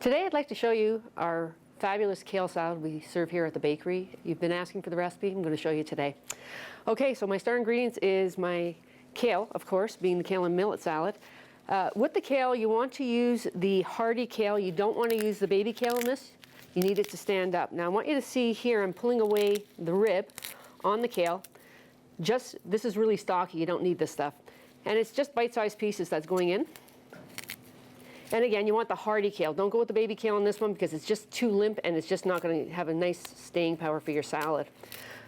Today I'd like to show you our fabulous kale salad we serve here at the bakery. You've been asking for the recipe. I'm going to show you today. Okay, so my star ingredients is my kale, of course, being the kale and millet salad. With the kale, you want to use the hardy kale. You don't want to use the baby kale in this. You need it to stand up. Now I want you to see here, I'm pulling away the rib on the kale. This is really stocky. You don't need this stuff. And it's just bite-sized pieces that's going in. And again, you want the hardy kale. Don't go with the baby kale on this one because it's just too limp and it's just not going to have a nice staying power for your salad.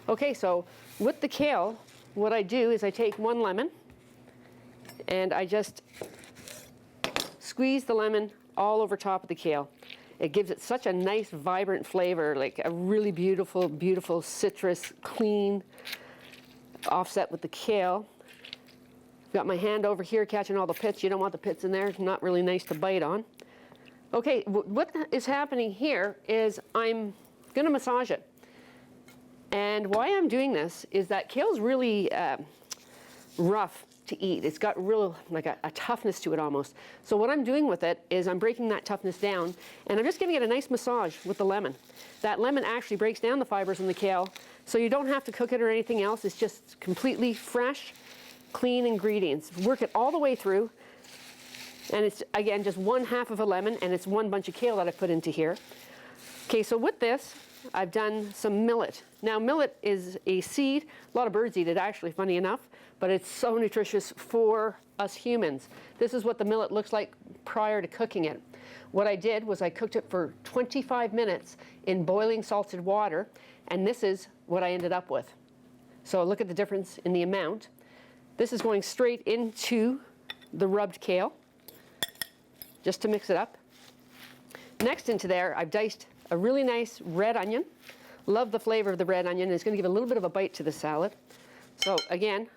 Okay, so with the kale, what I do is I take one lemon and I just squeeze the lemon all over top of the kale. It gives it such a nice, vibrant flavor, like a really beautiful, beautiful citrus, clean offset with the kale. Got my hand over here catching all the pits. You don't want the pits in there. It's not really nice to bite on. Okay, what is happening here is I'm going to massage it. And why I'm doing this is that kale's really rough to eat. It's got real, like a toughness to it almost. So what I'm doing with it is I'm breaking that toughness down, and I'm just giving it a nice massage with the lemon. That lemon actually breaks down the fibers in the kale, so you don't have to cook it or anything else. It's just completely fresh, clean ingredients. Work it all the way through, and it's again just 1/2 of a lemon, and it's one bunch of kale that I put into here. Okay, so with this I've done some millet. Now millet is a seed. A lot of birds eat it actually, funny enough, but it's so nutritious for us humans. This is what the millet looks like prior to cooking it. What I did was I cooked it for 25 minutes in boiling salted water, and this is what I ended up with. So look at the difference in the amount. This is going straight into the rubbed kale, just to mix it up. Next into there, I've diced a really nice red onion. Love the flavor of the red onion. It's going to give a little bit of a bite to the salad. So again,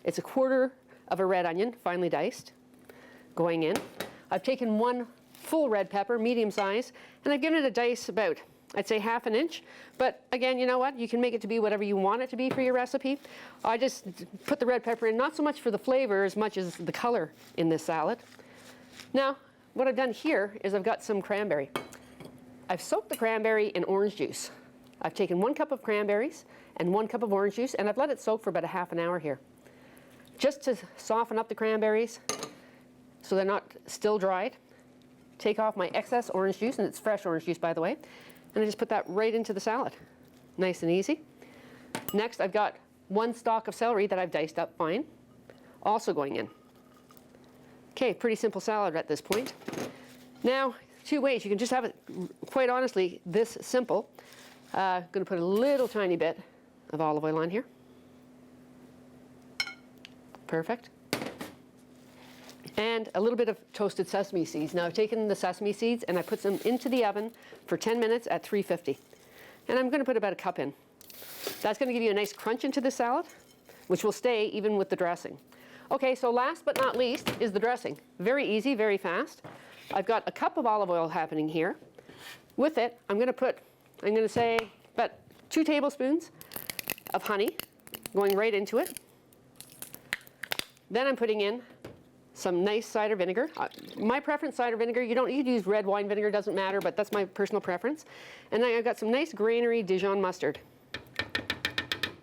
it's 1/4 of a red onion, finely diced, going in. I've taken one full red pepper, medium size, and I've given it a dice about, I'd say 1/2 inch. But again, you know what? You can make it to be whatever you want it to be for your recipe. I just put the red pepper in, not so much for the flavor as much as the color in this salad. Now, what I've done here is I've got some cranberry. I've soaked the cranberry in orange juice. I've taken 1 cup of cranberries and 1 cup of orange juice, and I've let it soak for about 1/2 hour here, just to soften up the cranberries so they're not still dried. Take off my excess orange juice, and it's fresh orange juice, by the way, and I just put that right into the salad. Nice and easy. Next, I've got 1 stalk of celery that I've diced up fine, also going in. Okay, pretty simple salad at this point. Now, 2 ways. You can just have it, quite honestly, this simple. I'm going to put a little tiny bit of olive oil on here. Perfect. And a little bit of toasted sesame seeds. Now I've taken the sesame seeds and I put them into the oven for 10 minutes at 350. And I'm going to put about 1 cup in. That's going to give you a nice crunch into the salad, which will stay even with the dressing. Okay, so last but not least is the dressing. Very easy, very fast. I've got 1 cup of olive oil happening here. With it, I'm going to say about 2 tablespoons of honey going right into it. Then I'm putting in some nice cider vinegar. My preference, cider vinegar. You don't need to use red wine vinegar, doesn't matter, but that's my personal preference. And then I've got some nice granary Dijon mustard.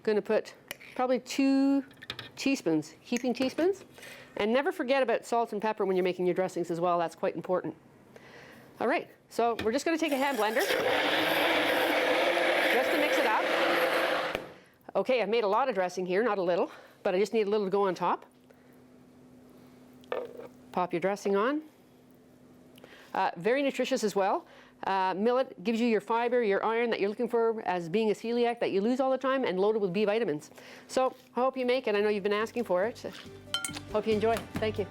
Going to put probably 2 teaspoons, heaping teaspoons. And never forget about salt and pepper when you're making your dressings as well. That's quite important. All right, so we're just going to take a hand blender just to mix it up. Okay, I've made a lot of dressing here, not a little, but I just need a little to go on top. Pop your dressing on. Very nutritious as well. Millet gives you your fiber, your iron that you're looking for as being a celiac that you lose all the time, and loaded with B vitamins. So I hope you make it. I know you've been asking for it. Hope you enjoy. Thank you.